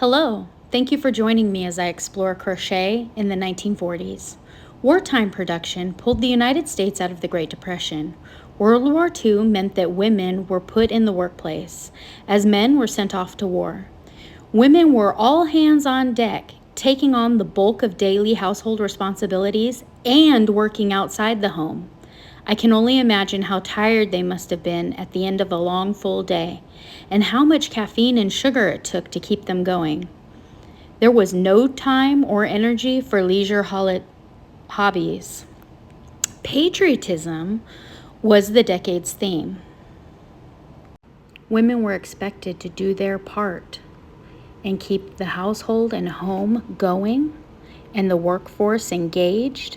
Hello, thank you for joining me as I explore crochet in the 1940s. Wartime production pulled the United States out of the Great Depression. World War II meant that women were put in the workplace, as men were sent off to war. Women were all hands on deck, taking on the bulk of daily household responsibilities and working outside the home. I can only imagine how tired they must have been at the end of a long, full day, and how much caffeine and sugar it took to keep them going. There was no time or energy for leisure hobbies. Patriotism was the decade's theme. Women were expected to do their part and keep the household and home going and the workforce engaged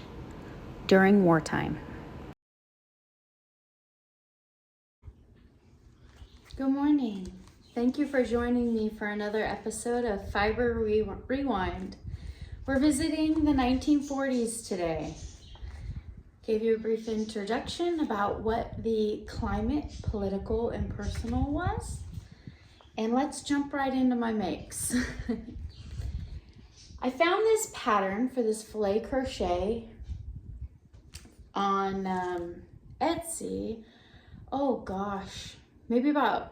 during wartime. Good morning. Thank you for joining me for another episode of Fiber Rewind. We're visiting the 1940s today. Gave you a brief introduction about what the climate, political, and personal was. And let's jump right into my makes. I found this pattern for this filet crochet on Etsy. Oh gosh, maybe about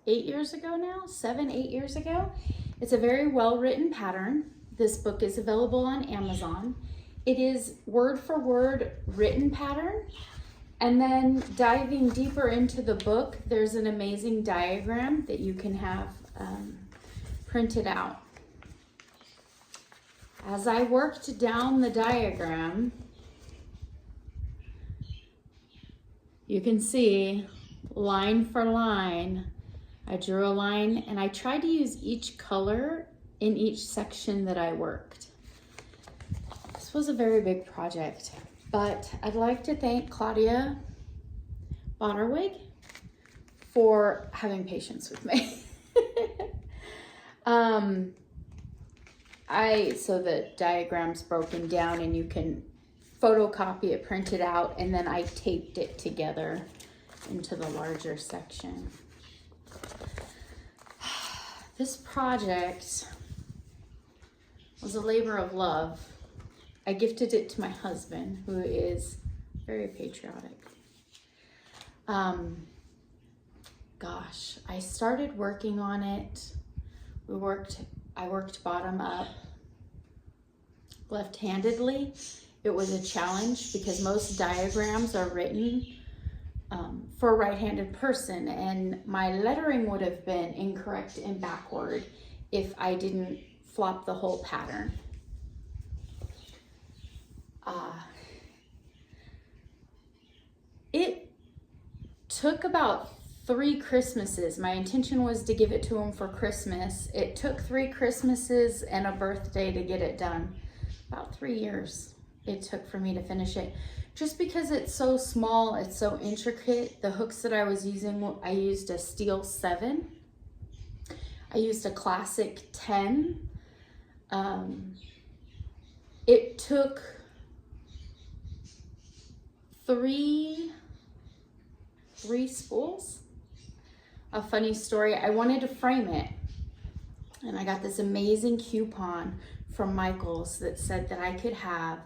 8 years ago now, 7-8 years ago. It's a very well-written pattern. This book is available on Amazon. It is word for word written pattern. And then diving deeper into the book, there's an amazing diagram that you can have printed out. As I worked down the diagram, you can see line for line, I drew a line and I tried to use each color in each section that I worked. This was a very big project, but I'd like to thank Claudia Bonnerwig for having patience with me. So the diagram's broken down and you can photocopy it, print it out, and then I taped it together into the larger section. This project was a labor of love. I gifted it to my husband, who is very patriotic. Gosh, I started working on it. I worked bottom up, left-handedly. It was a challenge because most diagrams are written for a right-handed person, and my lettering would have been incorrect and backward if I didn't flop the whole pattern. It took about 3 Christmases. My intention was to give it to him for Christmas. It took 3 Christmases and a birthday to get it done. About 3 years it took for me to finish it. Just because it's so small, it's so intricate. The hooks that I was using, I used a steel 7. I used a classic 10. It took 3 spools. A funny story, I wanted to frame it, and I got this amazing coupon from Michael's that said that I could have,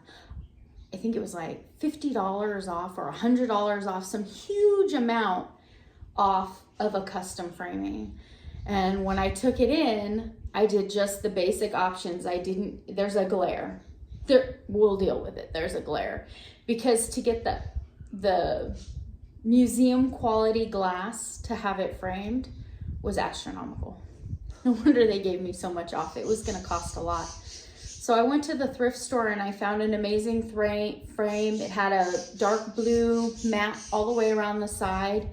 I think it was like $50 off or $100 off, some huge amount off of a custom framing. And when I took it in, I did just the basic options. There's a glare. We'll deal with it. There's a glare. Because to get the museum quality glass to have it framed was astronomical. No wonder they gave me so much off. It was gonna cost a lot. So I went to the thrift store and I found an amazing frame. It had a dark blue mat all the way around the side.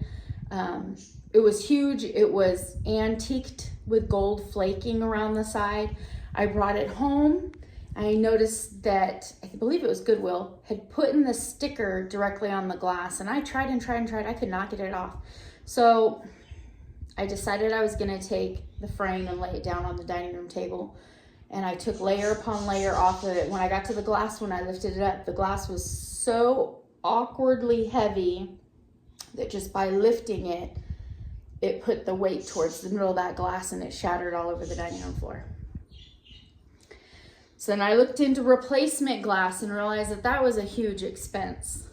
It was huge. It was antiqued with gold flaking around the side. I brought it home. I noticed that, I believe it was Goodwill, had put in the sticker directly on the glass, and I tried and tried and tried. I could not get it off. So I decided I was gonna take the frame and lay it down on the dining room table. And I took layer upon layer off of it. When I got to the glass, when I lifted it up, the glass was so awkwardly heavy that just by lifting it, it put the weight towards the middle of that glass and it shattered all over the dining room floor. So then I looked into replacement glass and realized that that was a huge expense.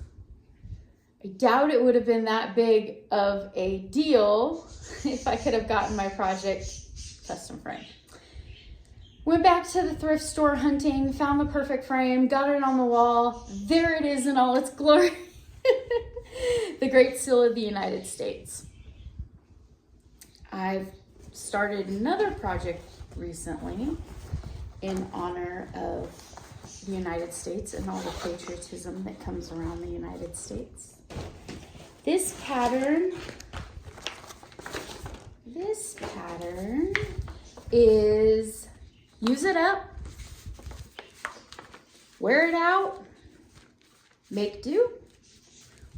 I doubt it would have been that big of a deal if I could have gotten my project custom frame. Went back to the thrift store hunting, found the perfect frame, got it on the wall. There it is in all its glory. The Great Seal of the United States. I've started another project recently in honor of the United States and all the patriotism that comes around the United States. This pattern is use it up, wear it out, make do,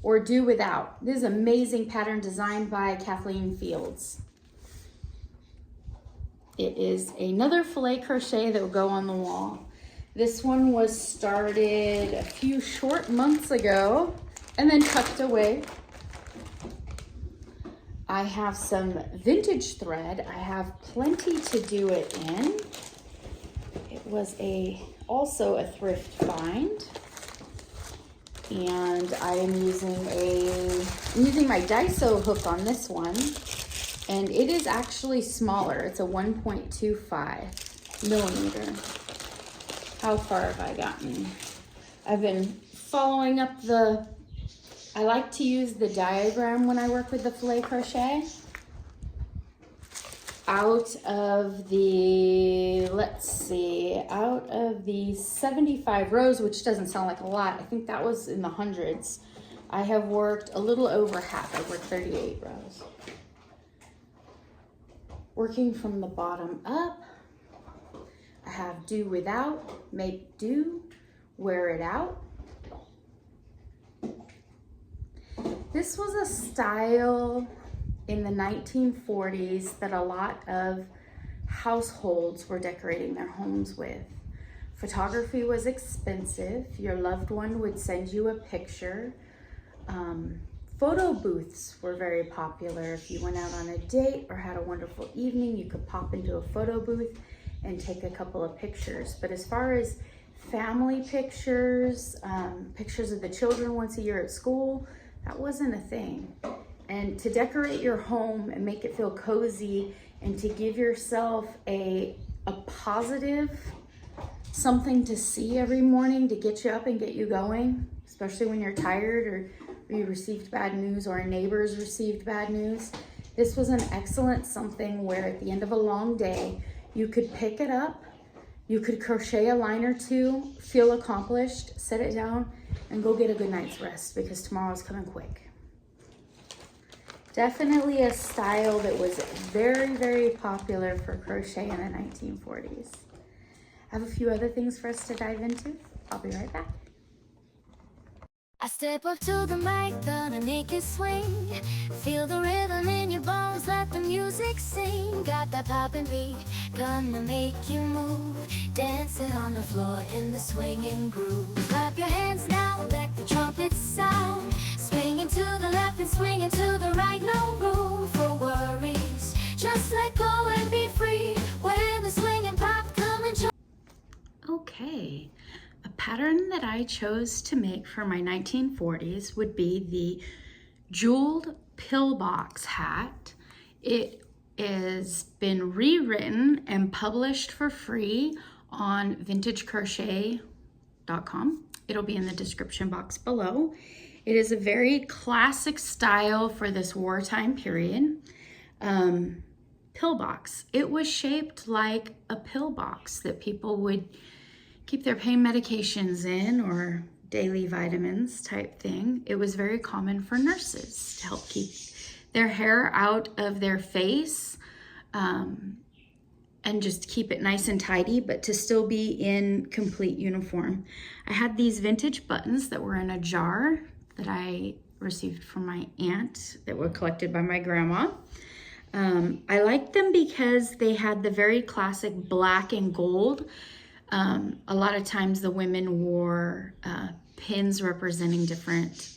or do without. This is an amazing pattern designed by Kathleen Fields. It is another filet crochet that will go on the wall. This one was started a few short months ago and then tucked away. I have some vintage thread. I have plenty to do it in. It was also a thrift find. And I am using my Daiso hook on this one. And it is actually smaller. It's a 1.25 millimeter. How far have I gotten? I've been following up I like to use the diagram when I work with the filet crochet. Out of the 75 rows, which doesn't sound like a lot, I think that was in the hundreds. I have worked a little over half. I've worked 38 rows. Working from the bottom up, I have do without, make do, wear it out. This was a style in the 1940s that a lot of households were decorating their homes with. Photography was expensive. Your loved one would send you a picture. Photo booths were very popular. If you went out on a date or had a wonderful evening, you could pop into a photo booth and take a couple of pictures. But as far as family pictures, pictures of the children once a year at school, that wasn't a thing. And to decorate your home and make it feel cozy and to give yourself a positive something to see every morning to get you up and get you going, especially when you're tired or you received bad news or a neighbor's received bad news. This was an excellent something where at the end of a long day, you could pick it up, you could crochet a line or two, feel accomplished, set it down, and go get a good night's rest because tomorrow's coming quick. Definitely a style that was very, very popular for crochet in the 1940s. I have a few other things for us to dive into. I'll be right back. I step up to the mic, gonna make it swing. Feel the rhythm in your bones, let the music sing. Got that poppin' beat, gonna make you move. Dancing on the floor in the swinging groove. Clap your hands now, let the trumpets sound. Swinging to the left and swinging to the right, no room for worries. Just let go and be free. When the swinging pop, come and join. Okay. A pattern that I chose to make for my 1940s would be the jeweled pillbox hat. It has been rewritten and published for free on vintagecrochet.com. It'll be in the description box below. It is a very classic style for this wartime period. Pillbox. It was shaped like a pillbox that people would keep their pain medications in or daily vitamins type thing. It was very common for nurses to help keep their hair out of their face and just keep it nice and tidy, but to still be in complete uniform. I had these vintage buttons that were in a jar that I received from my aunt that were collected by my grandma. I liked them because they had the very classic black and gold. A lot of times the women wore pins representing different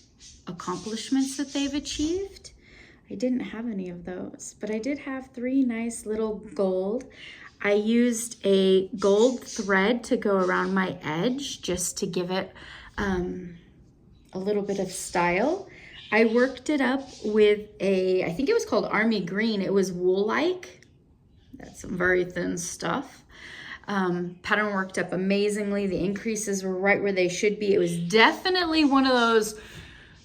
accomplishments that they've achieved. I didn't have any of those, but I did have 3 nice little gold. I used a gold thread to go around my edge just to give it a little bit of style. I worked it up with I think it was called Army Green. It was wool-like. That's some very thin stuff. Pattern worked up amazingly. The increases were right where they should be. It was definitely one of those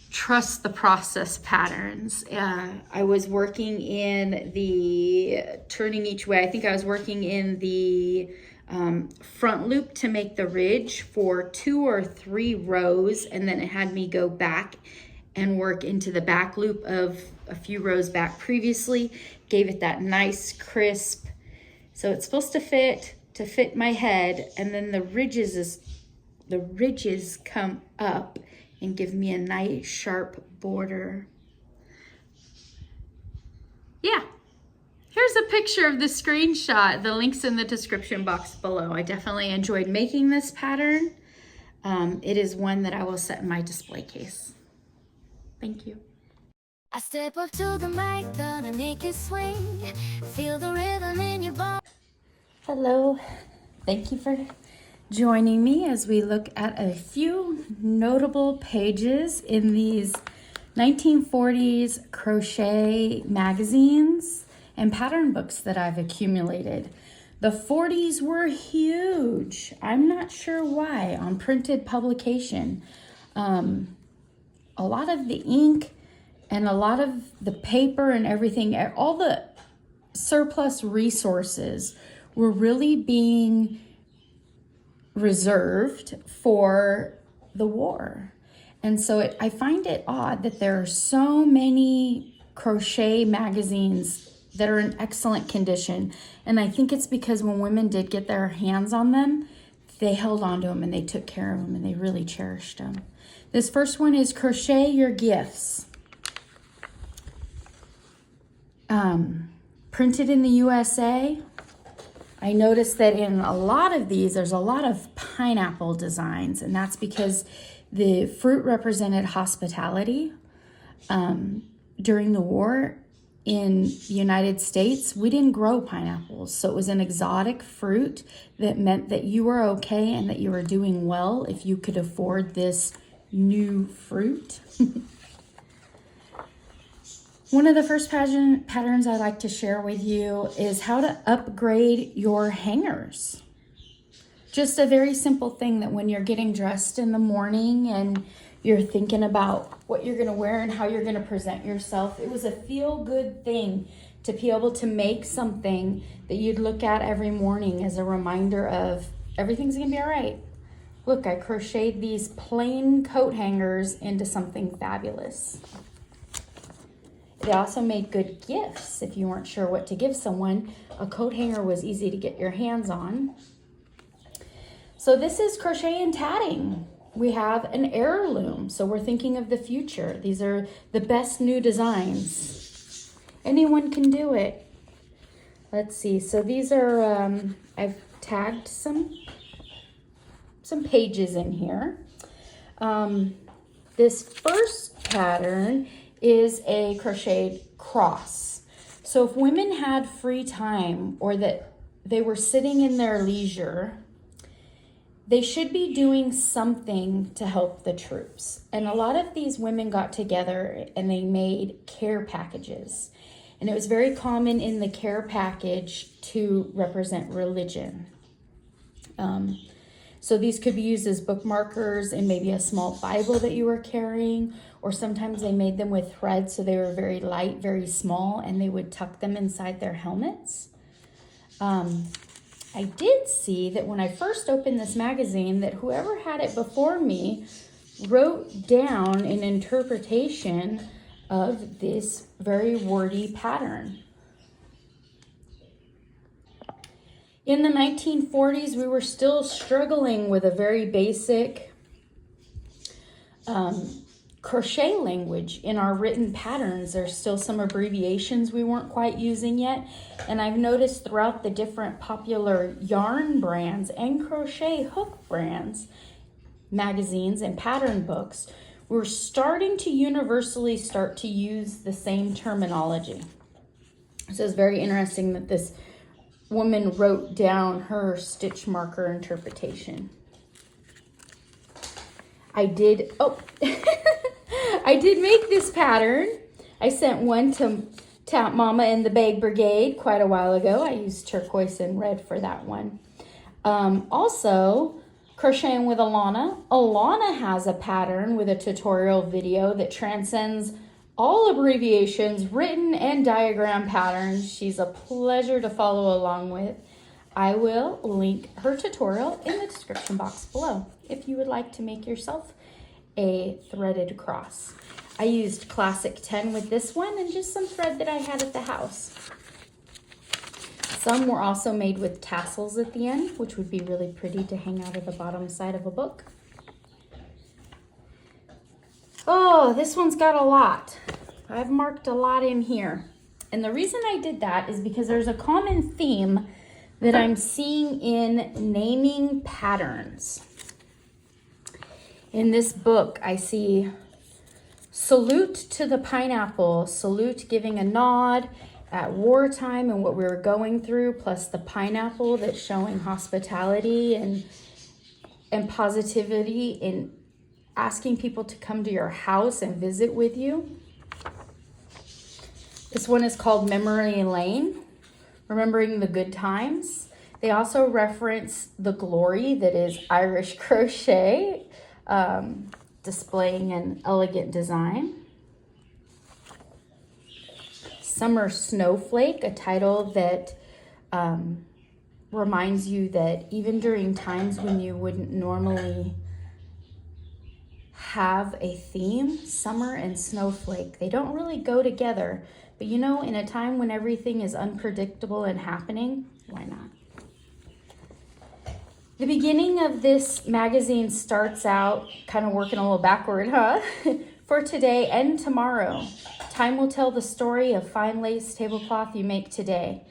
trust the process patterns. I was working in the turning each way. I think I was working in the front loop to make the ridge for 2 or 3 rows, and then it had me go back and work into the back loop of a few rows back previously. Gave it that nice crisp. So it's supposed to fit my head, and then the ridges come up and give me a nice sharp border. Yeah, here's a picture of the screenshot. The link's in the description box below. I definitely enjoyed making this pattern. It is one that I will set in my display case. Thank you. I step up to the mic, gonna make it swing. Feel the rhythm in your bones. Hello, thank you for joining me as we look at a few notable pages in these 1940s crochet magazines and pattern books that I've accumulated. The 40s were huge. I'm not sure why on printed publication. A lot of the ink and a lot of the paper and everything, all the surplus resources were really being reserved for the war. And so I find it odd that there are so many crochet magazines that are in excellent condition. And I think it's because when women did get their hands on them, they held on to them and they took care of them and they really cherished them. This first one is Crochet Your Gifts. Printed in the USA. I noticed that in a lot of these, there's a lot of pineapple designs, and that's because the fruit represented hospitality. During the war in the United States, we didn't grow pineapples, so it was an exotic fruit that meant that you were okay and that you were doing well if you could afford this new fruit. One of the first patterns I'd like to share with you is how to upgrade your hangers. Just a very simple thing that when you're getting dressed in the morning and you're thinking about what you're gonna wear and how you're gonna present yourself, it was a feel-good thing to be able to make something that you'd look at every morning as a reminder of everything's gonna be all right. Look, I crocheted these plain coat hangers into something fabulous. They also made good gifts. If you weren't sure what to give someone, a coat hanger was easy to get your hands on. So this is crochet and tatting. We have an heirloom, so we're thinking of the future. These are the best new designs. Anyone can do it. Let's see, so these are, I've tagged some pages in here. This first pattern is a crocheted cross. So if women had free time or that they were sitting in their leisure, they should be doing something to help the troops. And a lot of these women got together and they made care packages. And it was very common in the care package to represent religion. So these could be used as bookmarkers in maybe a small Bible that you were carrying, or sometimes they made them with thread so they were very light, very small, and they would tuck them inside their helmets. I did see that when I first opened this magazine that whoever had it before me wrote down an interpretation of this very wordy pattern. In the 1940s, we were still struggling with a very basic crochet language in our written patterns. There's still some abbreviations we weren't quite using yet. And I've noticed throughout the different popular yarn brands and crochet hook brands, magazines and pattern books, we're starting to universally start to use the same terminology. So it's very interesting that this woman wrote down her stitch marker interpretation. I did make this pattern. I sent one to Tap Mama and the Bag Brigade quite a while ago. I used turquoise and red for that one. Also, Crocheting with Alana. Alana has a pattern with a tutorial video that transcends all abbreviations, written and diagram patterns. She's a pleasure to follow along with. I will link her tutorial in the description box below if you would like to make yourself a threaded cross. I used Classic 10 with this one and just some thread that I had at the house. Some were also made with tassels at the end, which would be really pretty to hang out of the bottom side of a book. Oh, this one's got a lot. I've marked a lot in here. And the reason I did that is because there's a common theme that I'm seeing in naming patterns. In this book, I see salute to the pineapple, salute giving a nod at wartime and what we were going through, plus the pineapple that's showing hospitality and positivity in asking people to come to your house and visit with you. This one is called Memory Lane, remembering the good times. They also reference the glory that is Irish crochet, displaying an elegant design. Summer Snowflake, a title that reminds you that even during times when you wouldn't normally have a theme, summer and snowflake, they don't really go together. But you know, in a time when everything is unpredictable and happening, why not? The beginning of this magazine starts out kind of working a little backward, huh? For today and tomorrow, time will tell the story of fine lace tablecloth you make today.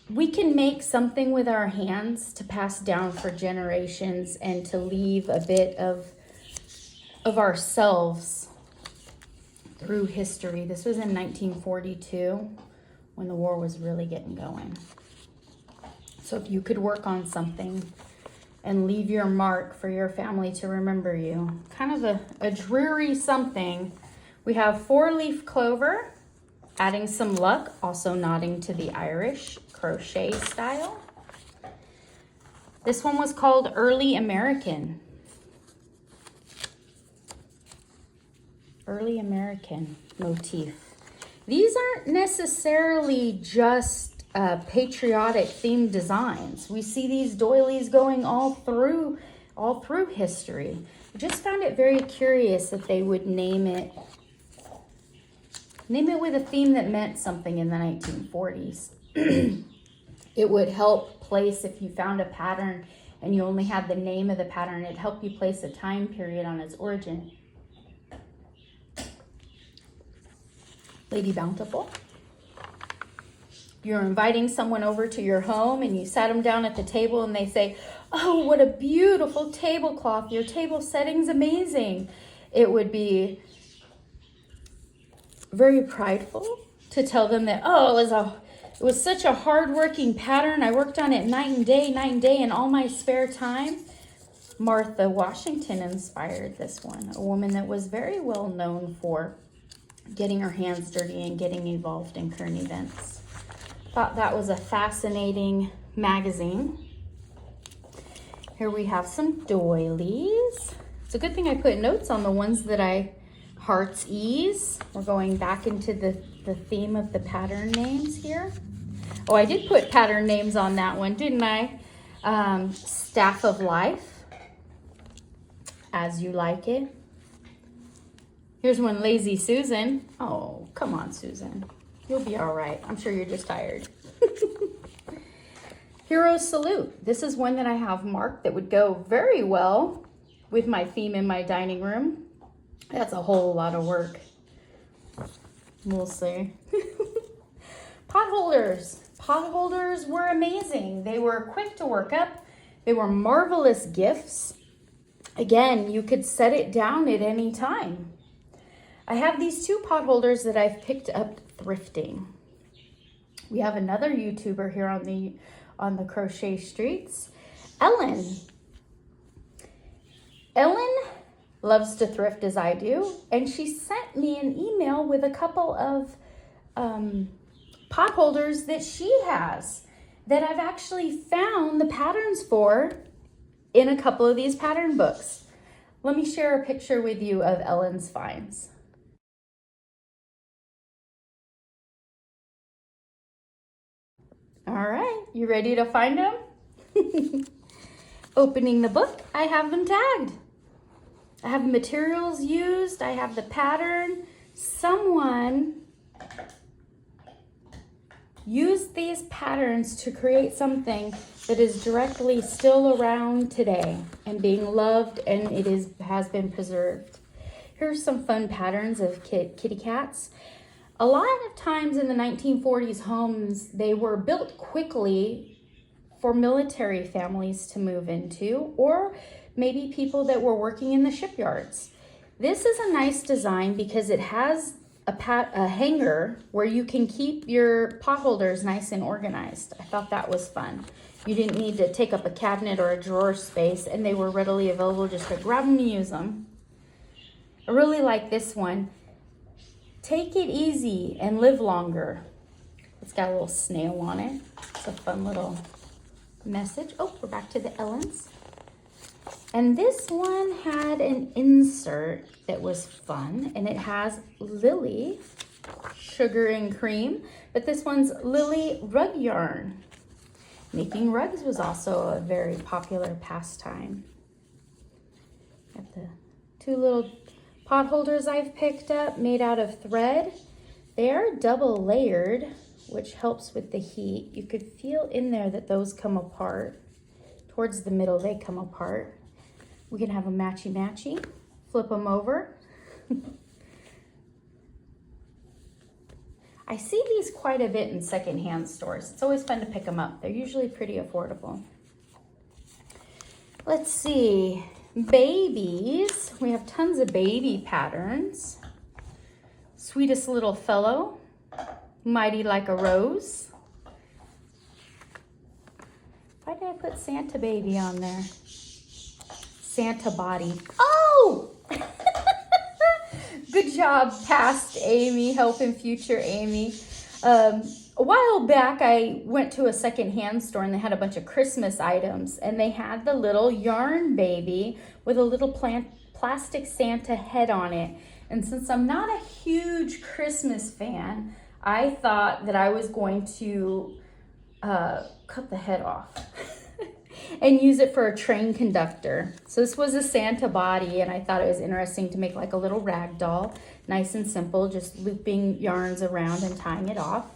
We can make something with our hands to pass down for generations and to leave a bit of ourselves through history. This was in 1942 when the war was really getting going. So if you could work on something and leave your mark for your family to remember you, kind of a dreary something. We have 4-leaf clover, adding some luck, also nodding to the Irish crochet style. This one was called Early American. Early American motif. These aren't necessarily just patriotic themed designs. We see these doilies going all through history. I just found it very curious that they would name it with a theme that meant something in the 1940s. It would help place, if you found a pattern and you only had the name of the pattern, it'd help you place a time period on its origin. Lady Bountiful. You're inviting someone over to your home and you sat them down at the table and they say, "Oh, what a beautiful tablecloth. Your table setting's amazing." It would be very prideful to tell them that, "Oh, it was such a hard-working pattern. I worked on it night and day in all my spare time." Martha Washington inspired this one, a woman that was very well known for getting her hands dirty and getting involved in current events. Thought that was a fascinating magazine. Here we have some doilies. It's a good thing I put notes on the ones that Heart's Ease. We're going back into the theme of the pattern names here. Oh, I did put pattern names on that one, didn't I? Staff of Life, As You Like It. Here's one, Lazy Susan. Oh, come on, Susan. You'll be all right. I'm sure you're just tired. Hero's Salute. This is one that I have marked that would go very well with my theme in my dining room. That's a whole lot of work. We'll see. Potholders. Potholders were amazing. They were quick to work up. They were marvelous gifts. Again, you could set it down at any time. I have these 2 pot holders that I've picked up thrifting. We have another YouTuber here on the crochet streets, Ellen. Ellen loves to thrift as I do, and she sent me an email with a couple of pot holders that she has that I've actually found the patterns for in a couple of these pattern books. Let me share a picture with you of Ellen's finds. All right, you ready to find them? Opening the book, I have them tagged. I have the materials used, I have the pattern. Someone used these patterns to create something that is directly still around today and being loved, and has been preserved. Here's some fun patterns of kitty cats. A lot of times in the 1940s homes, they were built quickly for military families to move into, or maybe people that were working in the shipyards. This is a nice design because it has a hanger where you can keep your pot holders nice and organized. I thought that was fun. You didn't need to take up a cabinet or a drawer space, and they were readily available just to grab them and use them. I really like this one. Take it easy and live longer. It's got a little snail on it. It's a fun little message. Oh, we're back to the Ellens. And this one had an insert that was fun, and it has Lily, sugar and cream, but this one's Lily rug yarn. Making rugs was also a very popular pastime. Got the 2 little pot holders I've picked up made out of thread. They are double layered, which helps with the heat. You could feel in there that those come apart. Towards the middle, they come apart. We can have a matchy-matchy. Flip them over. I see these quite a bit in secondhand stores. It's always fun to pick them up. They're usually pretty affordable. Let's see. Babies. We have tons of baby patterns. Sweetest little fellow. Mighty like a rose. Why did I put Santa baby on there? Santa body. Oh! Good job, past Amy, helping future Amy. A while back, I went to a secondhand store and they had a bunch of Christmas items, and they had the little yarn baby with a little plastic Santa head on it. And since I'm not a huge Christmas fan, I thought that I was going to cut the head off and use it for a train conductor. So this was a Santa body, and I thought it was interesting to make like a little rag doll. Nice and simple, just looping yarns around and tying it off.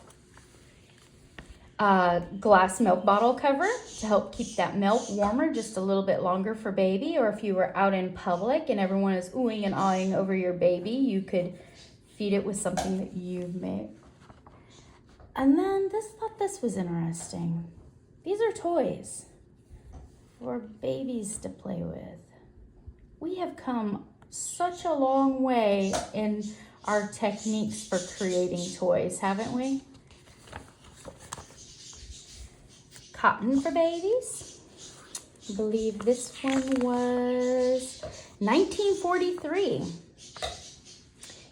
Glass milk bottle cover to help keep that milk warmer just a little bit longer for baby, or if you were out in public and everyone is oohing and awing over your baby, you could feed it with something that you've made. And then thought this was interesting. These are toys for babies to play with. We have come such a long way in our techniques for creating toys, haven't we? Cotton for babies. I believe this one was 1943.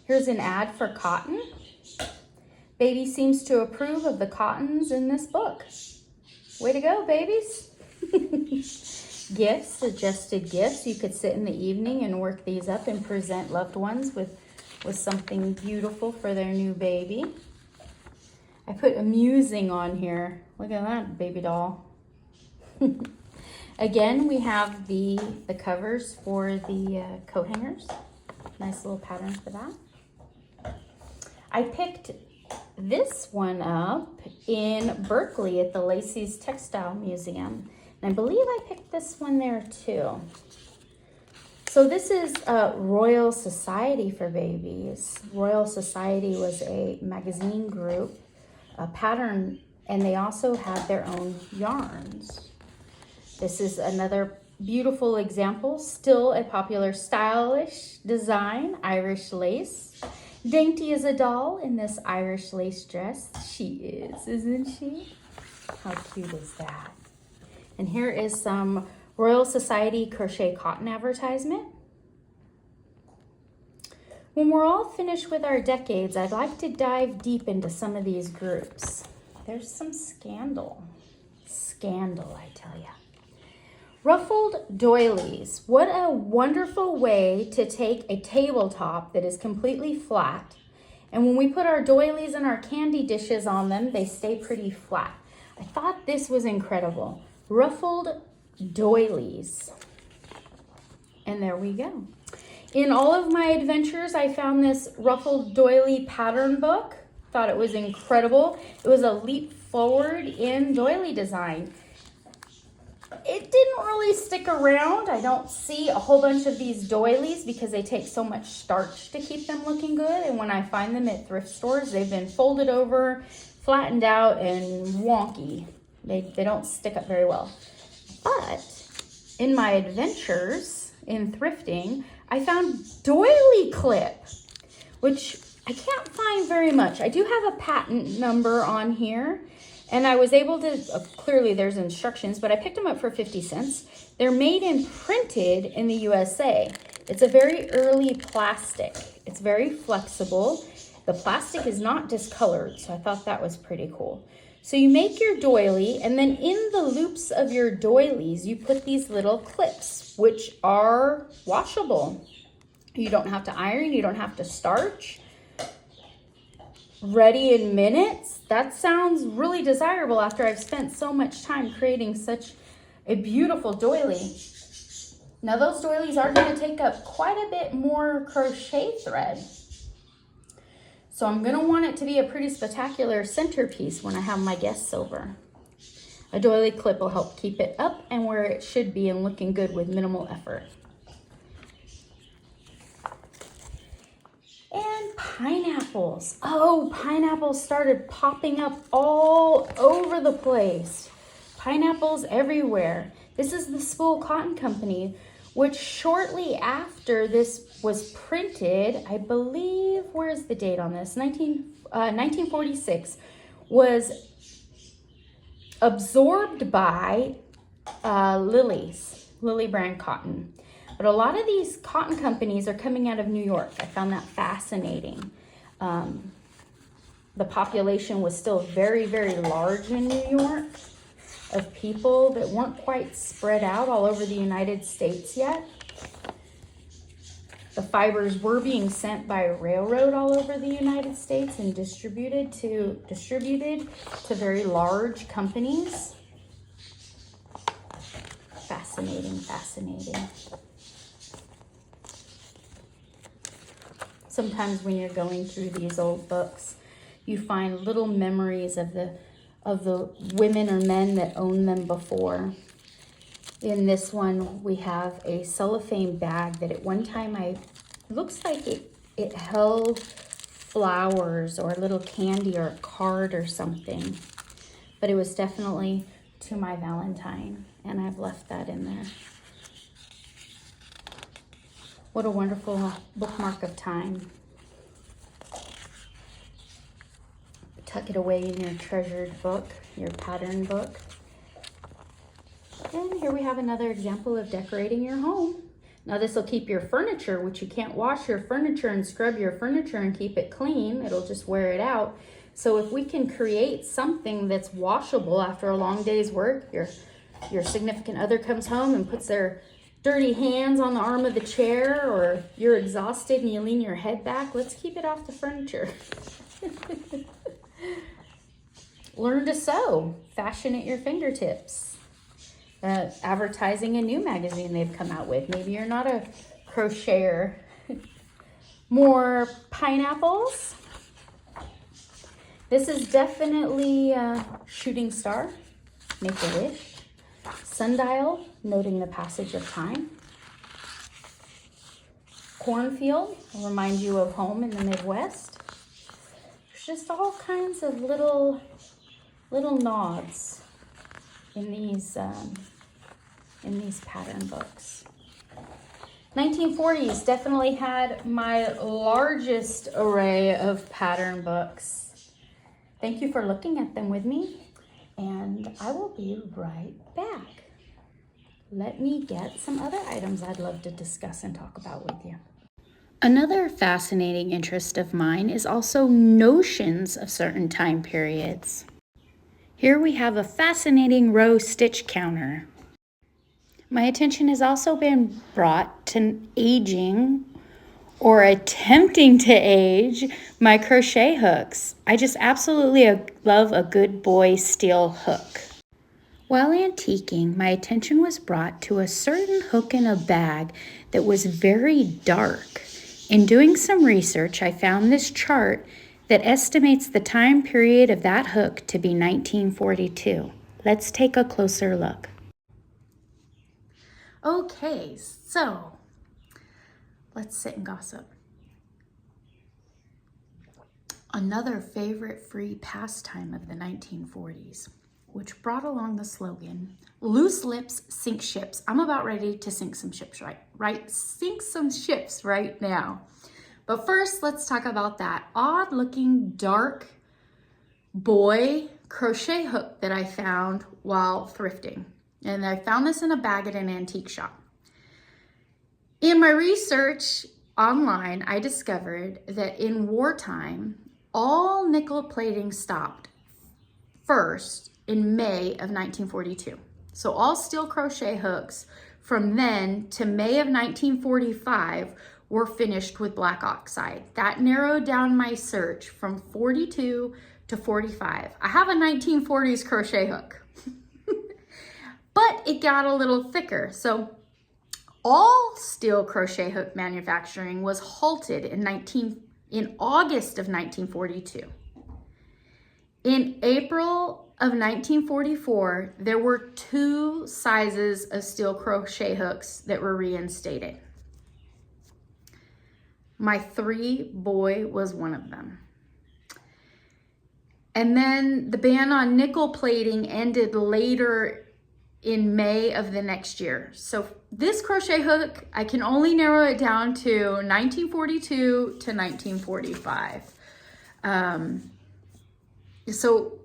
Here's an ad for cotton. Baby seems to approve of the cottons in this book. Way to go, babies. Gifts, suggested gifts. You could sit in the evening and work these up and present loved ones with something beautiful for their new baby. I put amusing on here. Look at that baby doll. Again, we have the covers for the coat hangers. Nice little pattern for that. I picked this one up in Berkeley at the Lacey's Textile Museum. And I believe I picked this one there too. So this is Royal Society for Babies. Royal Society was a magazine group, a pattern, and they also had their own yarns. This is another beautiful example, still a popular stylish design, Irish lace. Dainty as a doll in this Irish lace dress. She is, isn't she? How cute is that? And here is some Royal Society crochet cotton advertisement. When we're all finished with our decades, I'd like to dive deep into some of these groups. There's some scandal. Scandal, I tell ya. Ruffled doilies. What a wonderful way to take a tabletop that is completely flat, and when we put our doilies and our candy dishes on them, they stay pretty flat. I thought this was incredible. Ruffled doilies. And there we go. In all of my adventures, I found this ruffled doily pattern book. Thought it was incredible. It was a leap forward in doily design. It didn't really stick around. I don't see a whole bunch of these doilies because they take so much starch to keep them looking good. And when I find them at thrift stores, they've been folded over, flattened out, and wonky. They don't stick up very well. But in my adventures in thrifting, I found doily clip, which I can't find very much. I do have a patent number on here, and I was able to, clearly there's instructions, but I picked them up for 50 cents. They're made and printed in the USA. It's a very early plastic. It's very flexible. The plastic is not discolored, so I thought that was pretty cool. So you make your doily, and then in the loops of your doilies, you put these little clips, which are washable. You don't have to iron, you don't have to starch. Ready in minutes. That sounds really desirable after I've spent so much time creating such a beautiful doily. Now those doilies are going to take up quite a bit more crochet thread. So I'm going to want it to be a pretty spectacular centerpiece when I have my guests over. A doily clip will help keep it up and where it should be and looking good with minimal effort. And pineapples. Oh, pineapples started popping up all over the place. Pineapples everywhere. This is the Spool Cotton Company, which shortly after this was printed, I believe, where's the date on this? 1946, was absorbed by Lilly brand cotton. But a lot of these cotton companies are coming out of New York. I found that fascinating. The population was still very, very large in New York of people that weren't quite spread out all over the United States yet. The fibers were being sent by railroad all over the United States and distributed to very large companies. Fascinating, fascinating. Sometimes when you're going through these old books, you find little memories of the women or men that owned them before. In this one, we have a cellophane bag that at one time looks like it held flowers or a little candy or a card or something. But it was definitely to my Valentine, and I've left that in there. What a wonderful bookmark of time. Tuck it away in your treasured book, your pattern book. And here we have another example of decorating your home. Now this will keep your furniture, which you can't wash your furniture and scrub your furniture and keep it clean. It'll just wear it out. So if we can create something that's washable after a long day's work, your significant other comes home and puts their dirty hands on the arm of the chair, or you're exhausted and you lean your head back, let's keep it off the furniture. Learn to sew, fashion at your fingertips. Advertising a new magazine they've come out with. Maybe you're not a crocheter. More pineapples. This is definitely shooting star, make a wish. Sundial, noting the passage of time. Cornfield, will remind you of home in the Midwest. There's just all kinds of little nods in these in these pattern books. 1940s definitely had my largest array of pattern books. Thank you for looking at them with me, and I will be right back. Let me get some other items I'd love to discuss and talk about with you. Another fascinating interest of mine is also notions of certain time periods. Here we have a fascinating row stitch counter. My attention has also been brought to aging or attempting to age my crochet hooks. I just absolutely love a good Boye steel hook. While antiquing, my attention was brought to a certain hook in a bag that was very dark. In doing some research, I found this chart that estimates the time period of that hook to be 1942. Let's take a closer look. Okay, so let's sit and gossip. Another favorite free pastime of the 1940s, which brought along the slogan, "Loose lips sink ships." I'm about ready to sink some ships sink some ships right now. But first, let's talk about that odd looking dark Boye crochet hook that I found while thrifting. And I found this in a bag at an antique shop. In my research online, I discovered that in wartime, all nickel plating stopped first in May of 1942. So all steel crochet hooks from then to May of 1945 were finished with black oxide. That narrowed down my search from 42 to 45. I have a 1940s crochet hook, but it got a little thicker. So all steel crochet hook manufacturing was halted in August of 1942. In April of 1944, there were 2 sizes of steel crochet hooks that were reinstated. My 3 Boye was one of them. And then the ban on nickel plating ended later in May of the next year. So this crochet hook, I can only narrow it down to 1942 to 1945. So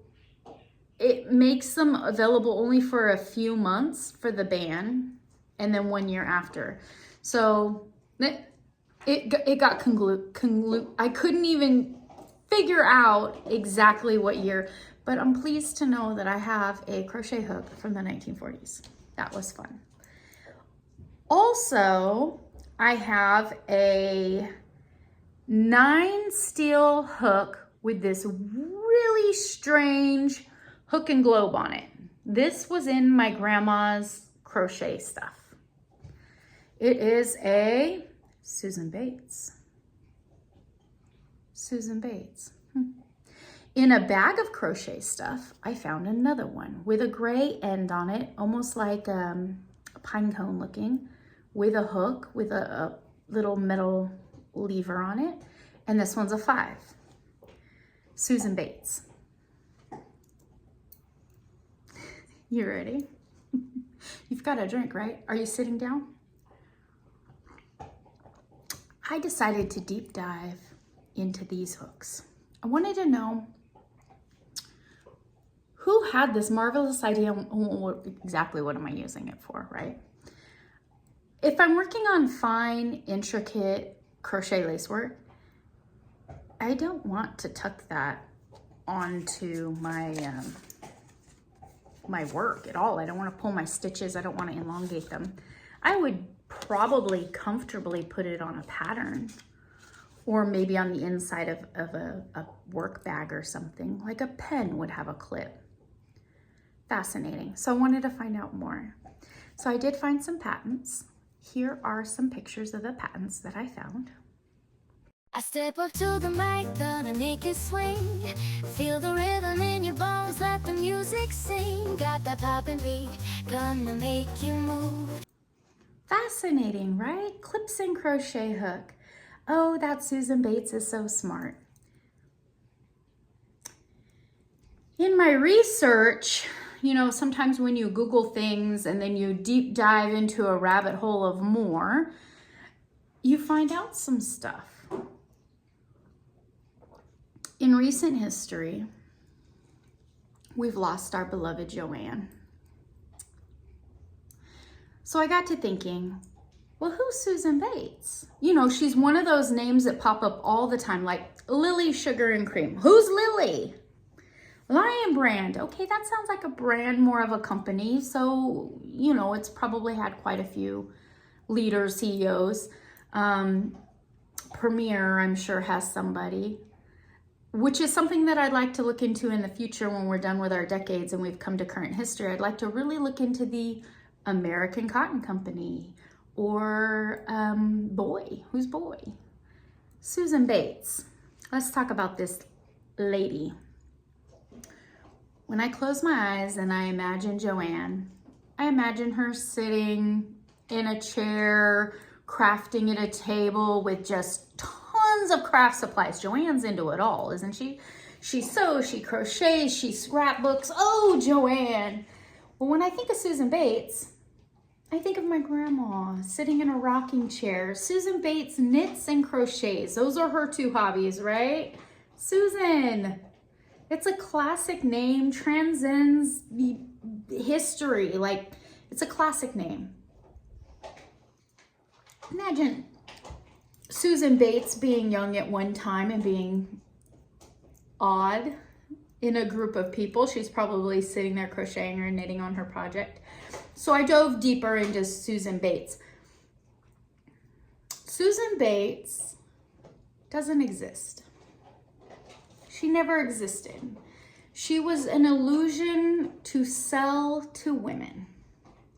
it makes them available only for a few months for the ban, and then 1 year after. So it got I couldn't even figure out exactly what year, but I'm pleased to know that I have a crochet hook from the 1940s. That was fun. Also, I have a 9 steel hook with this really strange hook and globe on it. This was in my grandma's crochet stuff. It is a Susan Bates. Susan Bates. In a bag of crochet stuff, I found another one with a gray end on it, almost like a pine cone looking, with a hook with a little metal lever on it. And this one's a 5. Susan Bates. You ready? You've got a drink, right? Are you sitting down? I decided to deep dive into these hooks. I wanted to know who had this marvelous idea, exactly what am I using it for, right? If I'm working on fine, intricate crochet lace work, I don't want to tuck that onto my my work at all. I don't want to pull my stitches. I don't want to elongate them. I would probably comfortably put it on a pattern, or maybe on the inside of a work bag or something. Like a pen would have a clip. Fascinating. So I wanted to find out more. So I did find some patents. Here are some pictures of the patents that I found. I step up to the mic, gonna naked swing. Feel the rhythm in your bones, let the music sing. Got that poppin' beat, gonna make you move. Fascinating, right? Clips and crochet hook. Oh, that Susan Bates is so smart. In my research, you know, sometimes when you Google things and then you deep dive into a rabbit hole of more, you find out some stuff. In recent history, we've lost our beloved Joanne. So I got to thinking, well, who's Susan Bates? You know, she's one of those names that pop up all the time, like Lily Sugar and Cream. Who's Lily? Lion Brand. Okay, that sounds like a brand, more of a company. So, you know, it's probably had quite a few leaders, CEOs. Premier, I'm sure, has somebody, which is something that I'd like to look into in the future when we're done with our decades and we've come to current history. I'd like to really look into the American Cotton Company, or Boye. Who's Boye? Susan Bates. Let's talk about this lady. When I close my eyes and I imagine Joanne, I imagine her sitting in a chair, crafting at a table with just tons of craft supplies. Joanne's into it all, isn't she? She sews, she crochets, she scrapbooks. Oh, Joanne. Well, when I think of Susan Bates, I think of my grandma sitting in a rocking chair. Susan Bates knits and crochets. Those are her two hobbies, right? Susan. It's a classic name, transcends the history. Like, it's a classic name. Imagine Susan Bates being young at one time and being odd in a group of people. She's probably sitting there crocheting or knitting on her project. So I dove deeper into Susan Bates. Susan Bates doesn't exist. She never existed. She was an illusion to sell to women.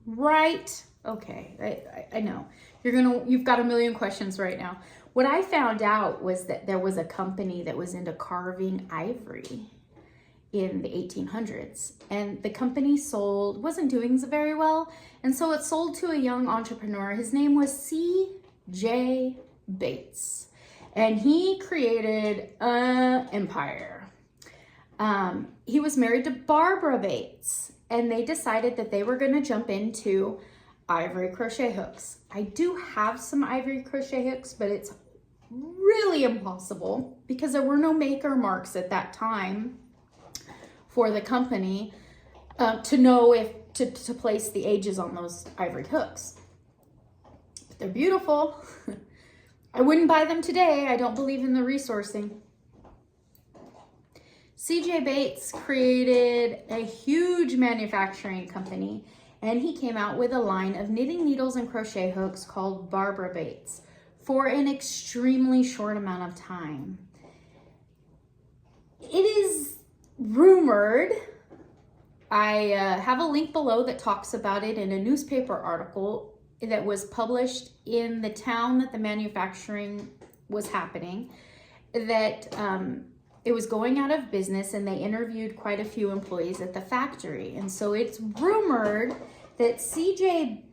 Right? Okay, I know. You've got a million questions right now. What I found out was that there was a company that was into carving ivory in the 1800s, and the company wasn't doing very well, and so it sold to a young entrepreneur. His name was C.J. Bates, and he created an empire. He was married to Barbara Bates, and they decided that they were going to jump into ivory crochet hooks. I do have some ivory crochet hooks, but it's really impossible because there were no maker marks at that time for the company to know if to place the ages on those ivory hooks. But they're beautiful. I wouldn't buy them today. I don't believe in the resourcing. C.J. Bates created a huge manufacturing company, and he came out with a line of knitting needles and crochet hooks called Barbara Bates for an extremely short amount of time. It is rumored, I have a link below that talks about it in a newspaper article that was published in the town that the manufacturing was happening, that it was going out of business, and they interviewed quite a few employees at the factory. And so it's rumored that C.J.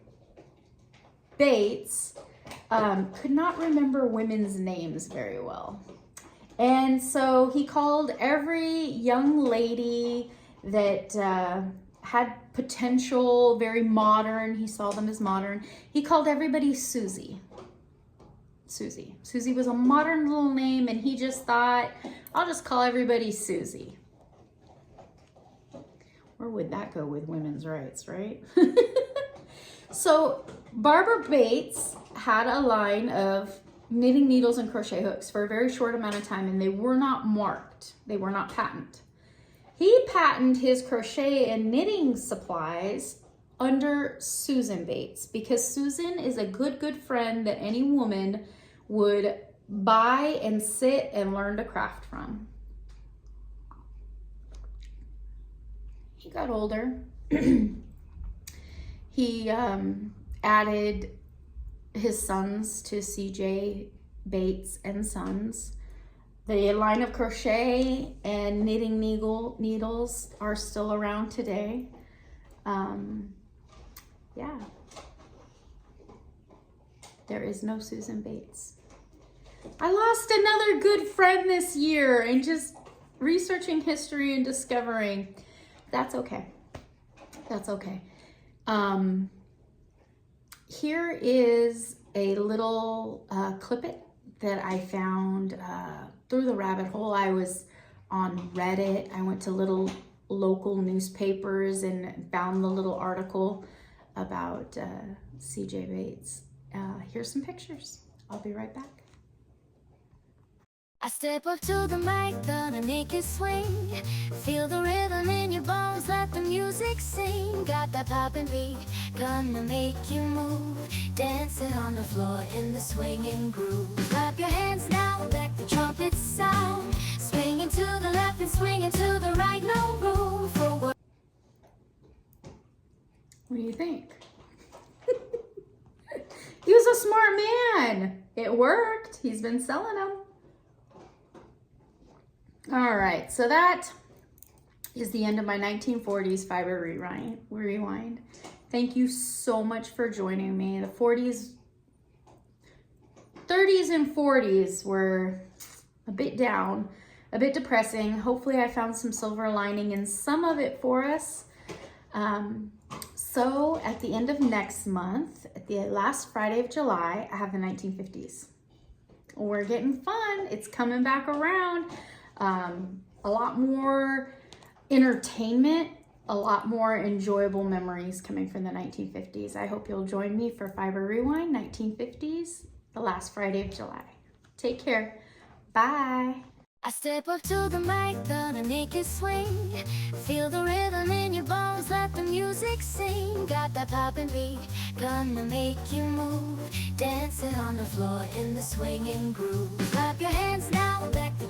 Bates could not remember women's names very well. And so he called every young lady that had potential, very modern. He saw them as modern. He called everybody Susie. Susie. Susie was a modern little name, and he just thought, I'll just call everybody Susie. Where would that go with women's rights, right? So Barbara Bates had a line of knitting needles and crochet hooks for a very short amount of time, and they were not marked. They were not patented. He patented his crochet and knitting supplies under Susan Bates because Susan is a good friend that any woman would buy and sit and learn to craft from. He got older. He added his sons to C.J. Bates and Sons. The line of crochet and knitting needles are still around today. Yeah. There is no Susan Bates. I lost another good friend this year, and just researching history and discovering that's okay. That's okay. Here is a little clip-it that I found through the rabbit hole. I was on Reddit. I went to little local newspapers and found the little article about CJ Bates. Here's some pictures. I'll be right back. I step up to the mic, gonna make it swing. Feel the rhythm in your bones, let the music sing. Got that poppin' beat, gonna make you move. Dancing on the floor in the swinging groove. Clap your hands now, let the trumpets sound. Swinging to the left and swinging to the right, no room for work. What do you think? He was a smart man. It worked. He's been selling them. All right, so that is the end of my 1940s fiber rewind. Thank you so much for joining me. The 30s and 40s were a bit down, a bit depressing. Hopefully I found some silver lining in some of it for us. So at the end of next month, at the last Friday of July, I have the 1950s. We're getting fun. It's coming back around. A lot more entertainment, a lot more enjoyable memories coming from the 1950s. I hope you'll join me for Fiber Rewind 1950s, the last Friday of July. Take care. Bye. I step up to the mic, gonna make it swing. Feel the rhythm in your bones, let the music sing. Got that poppin' beat, gonna make you move. Dancing on the floor in the swinging groove. Clap your hands now, let the